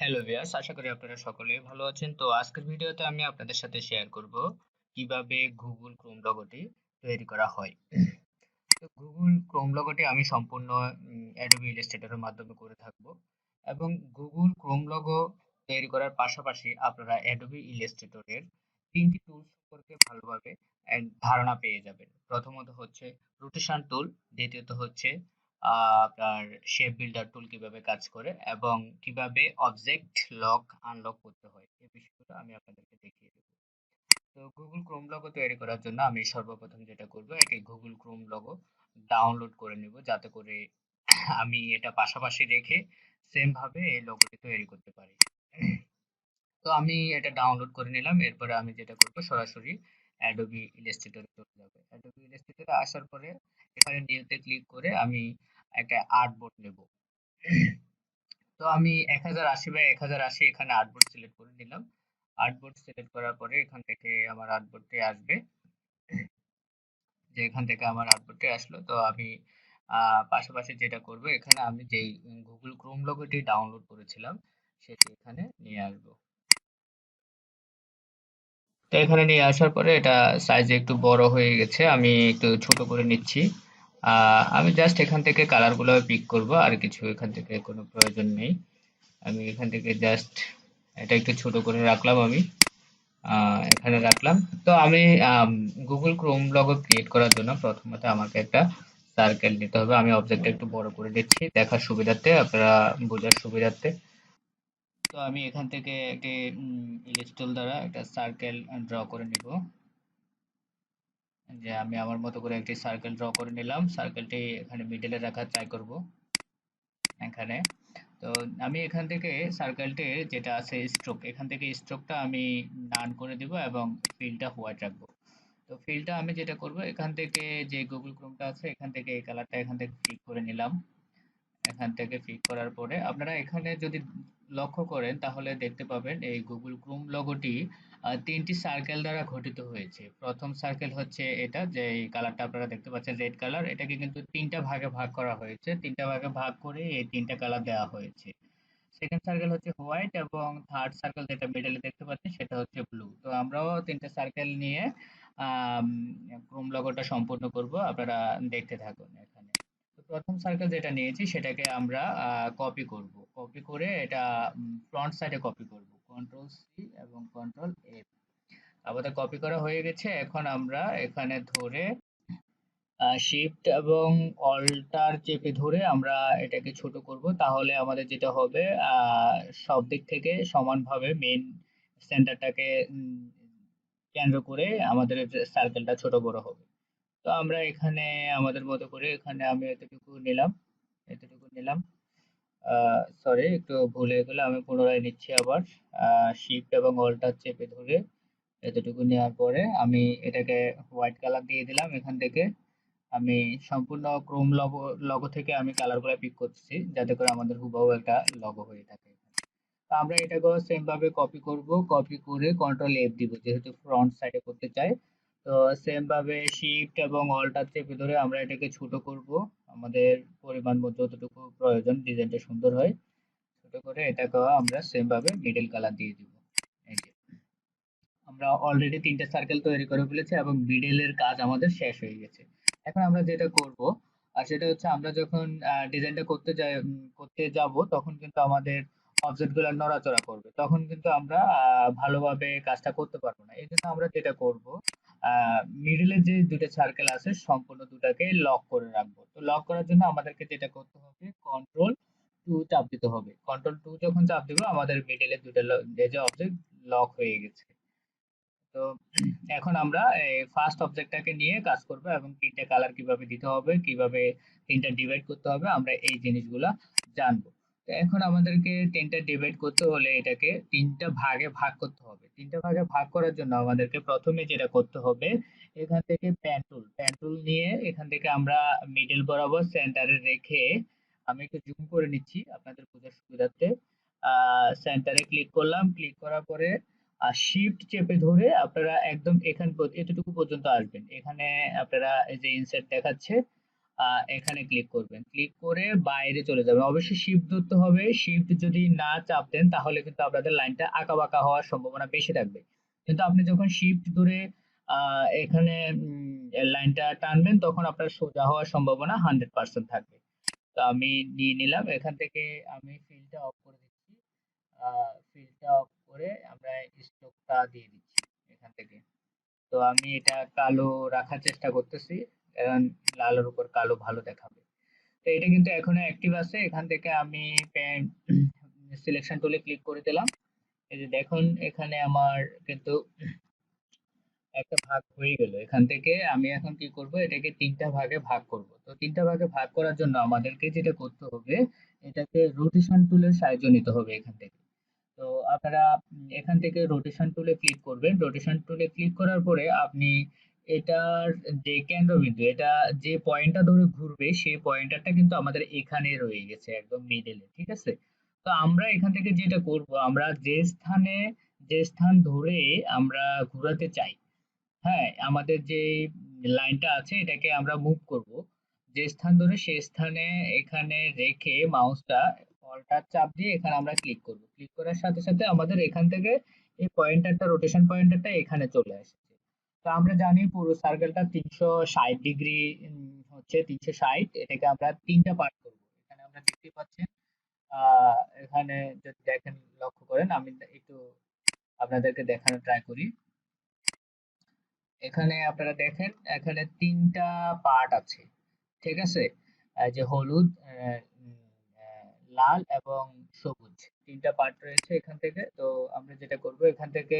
Hello viewers, আশা করি আপনারা সকলেই ভালো আছেন। তো আজকের ভিডিওতে আমি আপনাদের সাথে শেয়ার করব কিভাবে গুগল ক্রোম লোগোটি তৈরি করা হয়। তো গুগল ক্রোম লোগোটি আমি সম্পূর্ণ অ্যাডোবি ইলাস্ট্রেটরের মাধ্যমে করে থাকব এবং গুগল ক্রোম লোগো তৈরি করার পাশাপাশি আপনারা অ্যাডোবি ইলাস্ট্রেটরের ৩টি টুলস সম্পর্কে ভালোভাবে ধারণা পেয়ে যাবেন। প্রথমত হচ্ছে রোটেশন টুল, দ্বিতীয়ত হচ্ছে আপনার শেপ বিল্ডার টুল কিভাবে কাজ করে এবং কিভাবে অবজেক্ট লক আনলক করতে হয়। এই বিষয়গুলো আমি আপনাদেরকে দেখিয়ে দেব। তো গুগল ক্রোম লোগো তৈরি করার জন্য আমি সর্বপ্রথম যেটা করব, একটি গুগল ক্রোম লোগো ডাউনলোড করে নেব, যাতে করে আমি এটা পাশাপাশি রেখে সেম ভাবে এই লোগোটি তৈরি করতে পারি। তো আমি এটা ডাউনলোড করে নিলাম। এরপরে আমি যেটা করব, সরাসরি অ্যাডোবি ইলাস্ট্রেটরে চলে যাব। অ্যাডোবি ইলাস্ট্রেটরে আসার পরে এখানে নিউতে ক্লিক করে আমি একটা আর্টবোর্ড নেব। তো আমি 1080 বাই 1080 এখানে আর্টবোর্ড সিলেক্ট করে নিলাম। আর্টবোর্ড সিলেক্ট করার পরে এখান থেকে আমার আর্টবোর্ডটি আসবে, যে এখান থেকে আমার আউটপুটটি আসলো। তো আমি পাশাপাশি যেটা করব, এখানে আমি যেই গুগল ক্রোম লোগোটি ডাউনলোড করেছিলাম সেটি এখানে নিয়ে আসব। তো এখানে নিয়ে আসার পরে এটা সাইজে একটু বড় হয়ে গেছে, আমি একটু ছোট করে নিচ্ছি। আমি জাস্ট এখান থেকে কালারগুলো পিক করব, আর কিছু এখান থেকে কোনো প্রয়োজন নেই। আমি এখান থেকে জাস্ট এটা একটু ছোট করে রাখলাম, আমি এখানে রাখলাম। তো আমি গুগল ক্রোম লোগো ক্রিয়েট করার জন্য প্রথমত আমাকে একটা সার্কেল নিতে হবে। আমি অবজেক্টটা একটু বড় করে দিচ্ছি দেখার সুবিধার্থে, আপনারা বোঝার সুবিধার্থে। তো আমি এখান থেকে একটি ইলিশ টুল দ্বারা একটা সার্কেল ড্র করে নিব। যে আমি আমার মতো করে একটি সার্কেল ড্র করে নিলাম। সার্কেলটি এখানে মিডলে রাখার ট্রাই করব এখানে। তো আমি এখান থেকে সার্কেলটির যেটা আছে স্ট্রোক, এখান থেকে স্ট্রোকটা আমি নান করে দিব এবং ফিলটা হোয়াইট রাখবো। তো ফিলটা আমি যেটা করব, এখান থেকে যে গুগল ক্রোমটা আছে এখান থেকে এই কালারটা এখান থেকে পিক করে নিলাম। এখান থেকে পিক করার পরে আপনারা এখানে যদি লক্ষ্য করেন তাহলে দেখতে পাবেন এই গুগল ক্রোম লোগোটি ৩টি সার্কেল দ্বারা গঠিত হয়েছে। প্রথম সার্কেল হচ্ছে এটা, যে এই কালারটা আপনারা দেখতে পাচ্ছেন রেড কালার, এটাকে কিন্তু ৩টা ভাগে ভাগ করা হয়েছে। ৩টা ভাগে ভাগ করে এই ৩টা কালার দেওয়া হয়েছে। সেকেন্ড সার্কেল হচ্ছে হোয়াইট এবং থার্ড সার্কেল যেটা মিডলে দেখতে পাচ্ছেন সেটা হচ্ছে ব্লু। তো আমরাও ৩টা সার্কেল নিয়ে আম ক্রোম লোগোটা সম্পূর্ণ করব। আপনারা দেখতে থাকুন এখানে। তো প্রথম সার্কেল যেটা নিয়েছি সেটাকে আমরা কপি করব। কপি করে এটা ফ্রন্ট সাইডে কপি করব। কন্ট্রোল সি এবং কন্ট্রোল এফ। আমাদের কপি করা হয়ে গেছে। এখন আমরা এখানে ধরে শিফট এবং অল্টার চেপে ধরে আমরা এটাকে ছোট করব। তাহলে আমাদের যেটা হবে, সব দিক থেকে সমানভাবে মেইন সেন্টারটাকে কেন্দ্র করে আমাদের সার্কেলটা ছোট বড় হবে। তো আমরা এখানে আমাদের মতো করে এখানে আমি এতটুকু নিলাম, এতটুকু নিলাম। সরি, একটু ভুল হয়ে গেল, আমি পুনরায় নিচ্ছি আবার। শিফট এবং অল্টার চেপে ধরে এতটুকু নেওয়ার পরে আমি এটাকে হোয়াইট কালার দিয়ে দিলাম। এখান থেকে আমি সম্পূর্ণ ক্রোম লগো লগো থেকে আমি কালারগুলো পিক করতেছি, যাতে করে আমাদের হুবহু একটা লগো হয়ে থাকে। তো আমরা এটাকেও সেম ভাবে কপি করব। কপি করে কন্ট্রোল এফ দিব, যেহেতু ফ্রন্ট সাইডে করতে চাই। তো সেম ভাবে শিফট এবং অল্টার চেপে ধরে আমরা এটাকে ছোট করব আমাদের পরিমাণ মতো, যতটুকু প্রয়োজন ডিজাইনটা সুন্দর হয়। ছোট করে এটাকেও আমরা সেম ভাবে মিডল কালার দিয়ে দিব। এই যে আমরা অলরেডি ৩টা সার্কেল তৈরি করে ফেলেছি এবং মিডলের কাজ আমাদের শেষ হয়ে গেছে। এখন আমরা যেটা করব, আর সেটা হচ্ছে আমরা যখন ডিজাইনটা করতে যাব তখন কিন্তু আমাদের অবজেক্ট গুলো নড়াচড়া করবে, তখন কিন্তু আমরা ভালোভাবে কাজটা করতে পারবো না। এই জন্য আমরা যেটা করব, মিডলে যে দুটো সার্কেল আছে সম্পূর্ণ দুটাকে লক করে রাখবো। তো লক করার জন্য আমাদেরকে যেটা করতে হবে, কন্ট্রোল টু চাপ দিতে হবে। কন্ট্রোল টু যখন চাপ দিব আমাদের মিডলে দুটো যে অবজেক্ট লক হয়ে গেছে। তো এখন আমরা ফার্স্ট অবজেক্টটাকে নিয়ে কাজ করব এবং ৩টা কালার কিভাবে দিতে হবে, কিভাবে ৩টা ডিভাইড করতে হবে, আমরা এই জিনিসগুলা জানবো। তো এখন আমাদেরকে ৩টা ডিভাইড করতে হলে এটাকে ৩টা ভাগে ভাগ করতে হবে। ৩টা ভাগে ভাগ করার জন্য আমাদেরকে প্রথমে যেটা করতে হবে, এখান থেকে পেন টুল নিয়ে এখান থেকে আমরা মিডল বরাবর সেন্টারে রেখে, আমি একটু জুম করে নিচ্ছি আপনাদের বোঝার সুবিধার্থে। সেন্টারে ক্লিক করলাম, ক্লিক করার পরে আর শিফট চেপে ধরে আপনারা একদম এতটুকু পর্যন্ত আসবেন। এখানে আপনারা এই যে ইনসার্ট দেখাচ্ছে, এখানে ক্লিক করবেন, ক্লিক করে বাইরে চলে যাবেন। অবশ্যই শিফট ধরতে হবে, শিফট যদি না চাপ দেন তাহলে কিন্তু আপনাদের লাইনটা আঁকা বাঁকা হওয়ার সম্ভাবনা বেশি থাকবে। কিন্তু আপনি যখন শিফট ধরে এখানে লাইনটা টানবেন তখন আপনার সোজা হওয়ার সম্ভাবনা 100% থাকবে। তো আমি নিয়ে নিলাম এখান থেকে, আমি ফিলটা অফ করে দিচ্ছি। ফিলটা অফ করে আমরা স্ট্রোকটা দিয়ে দিচ্ছি এখান থেকে। তো আমি এটা কালো রাখার চেষ্টা করতেছি, কারণ লালের উপর কালো ভালো দেখাবে। তো এটা কিন্তু এখনো অ্যাক্টিভ আছে। এখান থেকে আমি সিলেকশন টুলে ক্লিক করে দিলাম। এই যে দেখুন এখানে আমার কিন্তু একটা ভাগ হয়ে গেল। এখান থেকে আমি এখন কি করব, এটাকে তিনটা ভাগে ভাগ করব। তো তিনটা ভাগে ভাগ করার জন্য আমাদেরকে যেটা করতে হবে, এটাকে রোটেশন টুলের সাহায্য নিতে হবে এখান থেকে। তো আপনারা এখান থেকে রোটেশন টুলে ক্লিক করবেন। রোটেশন টুলে ক্লিক করার পরে আপনি এটার যে কেন্দ্রবিন্দু, এটা যে পয়েন্টটা ধরে ঘুরবে সেই পয়েন্টারটা কিন্তু আমাদের এখানে রয়ে গেছে একদম মিডলে, ঠিক আছে? তো আমরা এখান থেকে যেটা করব, আমরা যে স্থান ধরে আমরা ঘোরাতে চাই, হ্যাঁ, আমাদের যে লাইনটা আছে এটাকে আমরা মুভ করব যে স্থান ধরে, সেই স্থানে এখানে রেখে মাউসটা অল্টার চাপ দিয়ে এখানে আমরা ক্লিক করব। ক্লিক করার সাথে সাথে আমাদের এখান থেকে এই পয়েন্টারটা, রোটেশন পয়েন্টারটা এখানে চলে আসছে। তো আমরা জানি পুরো সার্কেলটা 360 ডিগ্রি হচ্ছে, 360, এটাকে আমরা তিনটা পার্ট করব। এখানে আমরা দেখতে পাচ্ছেন, এখানে যদি দেখেন, লক্ষ্য করেন, আমি একটু আপনাদেরকে দেখানোর ট্রাই করি। এখানে আপনারা দেখেন এখানে তিনটা পার্ট আছে, ঠিক আছে? যে হলুদ, লাল এবং সবুজ, তিনটা পার্ট রয়েছে এখান থেকে। তো আমরা যেটা করব, এখান থেকে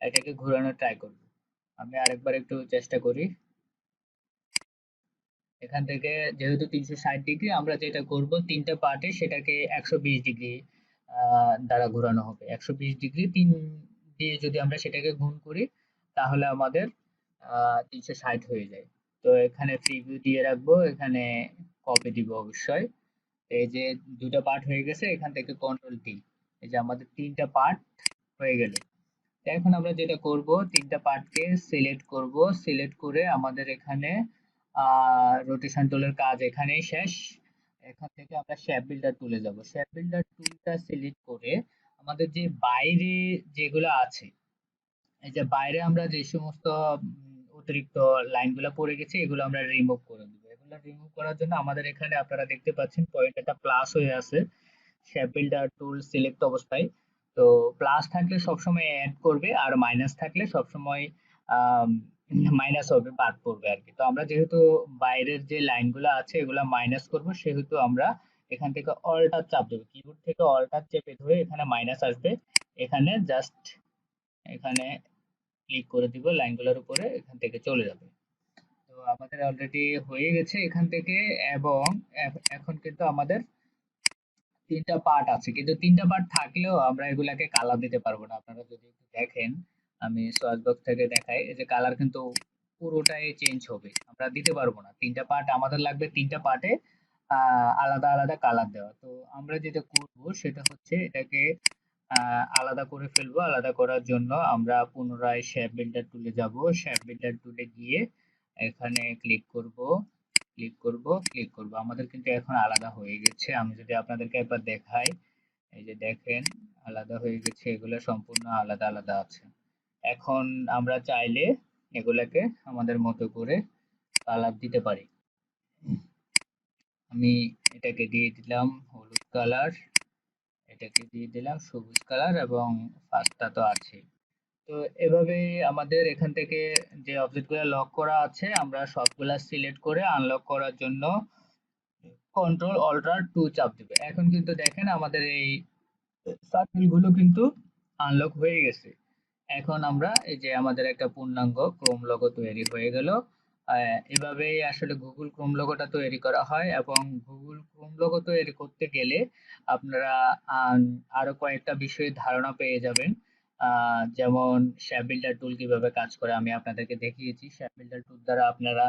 এটাকে ঘোরানোর ট্রাই করব। আমি আরেকবার একটু চেষ্টা করি। এখান থেকে যেহেতু 360 ডিগ্রি, আমরা যেটা করব তিনটা পার্টে সেটাকে 120 ডিগ্রি দ্বারা ঘোরানো হবে। 120 ডিগ্রি তিন দিয়ে যদি আমরা সেটাকে গুণ করি তাহলে আমাদের 360 হয়ে যায়। তো এখানে প্রিভিউ দিয়ে রাখবো, এখানে কপি দিব অবশ্যই। এই যে দুটো পার্ট হয়ে গেছে, এখান থেকে কন্ট্রোল T। এই যে আমাদের তিনটা পার্ট হয়ে গেল। এখন আমরা যেটা করব, তিনটা পার্টকে সিলেক্ট করব, সিলেক্ট করে আমাদের এখানে রোটেশন টুলের কাজ এখানেই শেষ। এখান থেকে আমরা শেপ বিল্ডার টুলে যাব। শেপ বিল্ডার টুলটা সিলেক্ট করে আমাদের যে বাইরে যেগুলো আছে, এই যে বাইরে আমরা যে সমস্ত অতিরিক্ত লাইনগুলো পড়ে গেছে এগুলো আমরা রিমুভ করে দিব। এগুলো রিমুভ করার জন্য আমাদের এখানে আপনারা দেখতে পাচ্ছেন পয়েন্ট একটা প্লাস হয়ে আছে শেপ বিল্ডার টুল সিলেক্ট অবস্থায়। তো প্লাস থাকলে সবসময় অ্যাড করবে, আর মাইনাস থাকলে সবসময় মাইনাস হবে, বাদ পড়বে আর কি। তো আমরা যেহেতু বাইরের যে লাইনগুলো আছে এগুলা মাইনাস করব, সেহেতু আমরা এখান থেকে অল্টার চাপ দেবো, কিবোর্ড থেকে অল্টার চেপে ধরে এখানে মাইনাস আসবে, এখানে জাস্ট এখানে ক্লিক করে দিব লাইনগুলোর উপরে, এখান থেকে চলে যাবে। তো আমাদের অলরেডি হয়ে গেছে এখান থেকে। এবং এখন কিন্তু আমাদের তিনটা পার্ট আছে, কিন্তু তিনটা পার্ট থাকলেও আমরা এগুলাকে কালার দিতে পারবো না। আপনারা যদি একটু দেখেন, আমি সোয়াচ বক্স থেকে দেখাই, এই যে কালার কিন্তু পুরোটাই চেঞ্জ হবে, আমরা দিতে পারবো না। তিনটা পার্ট আমাদের লাগবে, তিনটা পার্টে আলাদা আলাদা কালার দেওয়া। তো আমরা যেটা করব সেটা হচ্ছে এটাকে আলাদা করে ফেলবো। আলাদা করার জন্য আমরা পুনরায় শেপ বিল্ডার টুলে যাব। শেপ বিল্ডার টুলে গিয়ে এখানে ক্লিক করব, ক্লিক করব, ক্লিক করব। আমাদের কিন্তু এখন আলাদা হয়ে গেছে। আমি যদি আপনাদেরকে একবার দেখাই, এই যে দেখেন আলাদা হয়ে গেছে, এগুলো সম্পূর্ণ আলাদা আলাদা আছে। এখন আমরা চাইলে এগুলাকে আমাদের মতো করে কালার দিতে পারি। আমি এটাকে দিয়ে দিলাম হলুদ কালার, এটাকে দিয়ে দিলাম সবুজ কালার, এবং পাঁচটা তো আছে। তো এভাবে আমাদের এখান থেকে যে অবজেক্টগুলো লক করা আছে আমরা সবগুলা সিলেক্ট করে আনলক করার জন্য কন্ট্রোল অল্টার টু চাপ দিবে। এখন কিন্তু দেখেন আমাদের এই সার্কেল গুলো কিন্তু আনলক হয়ে গেছে। এখন আমরা এই যে আমাদের একটা পূর্ণাঙ্গ ক্রোম লোগো তৈরি হয়ে গেল। এভাবেই আসলে গুগল ক্রোম লোগোটা তৈরি করা হয়। এবং গুগল ক্রোম লোগো তৈরি করতে গেলে আপনারা আরো কয়েকটা বিষয়ে ধারণা পেয়ে যাবেন। যেমন শ্যাপ বিল্ডার টুল কিভাবে কাজ করে আমি আপনাদেরকে দেখিয়েছি। শ্যাপ বিল্ডার টুল দ্বারা আপনারা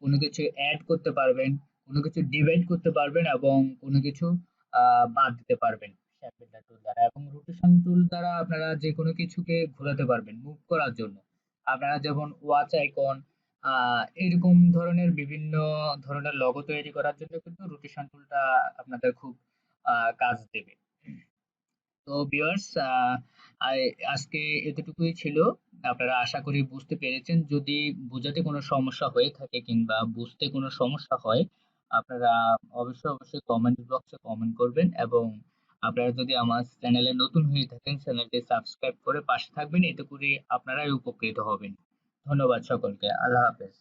কোনো কিছু অ্যাড করতে পারবেন, কোনো কিছু ডিভাইড করতে পারবেন, এবং কোনো কিছু বাদ দিতে পারবেন শ্যাপ বিল্ডার টুল দ্বারা। এবং রোটেশন টুল দ্বারা আপনারা যে কোনো কিছুকে ঘোরাতে পারবেন মুভ করার জন্য। আপনারা যেমন ওয়াচ আইকন এরকম ধরনের বিভিন্ন ধরনের লোগো তৈরি করার জন্য কিন্তু রোটেশন টুলটা আপনাদের খুব কাজ দেবে। তো ভিউয়ার্স, আজকে এতটুকুই ছিল। আপনারা আশা করি বুঝতে পেরেছেন। যদি বোঝাতে কোনো সমস্যা হয়ে থাকে কিংবা বুঝতে কোনো সমস্যা হয়, আপনারা অবশ্যই কমেন্ট বক্সে কমেন্ট করবেন, এবং আপনারা যদি আমার চ্যানেলে নতুন হয়ে থাকেন চ্যানেলটি সাবস্ক্রাইব করে পাশে থাকবেন, এতে করে আপনারাই উপকৃত হবেন। ধন্যবাদ সকলকে। আল্লাহ হাফেজ।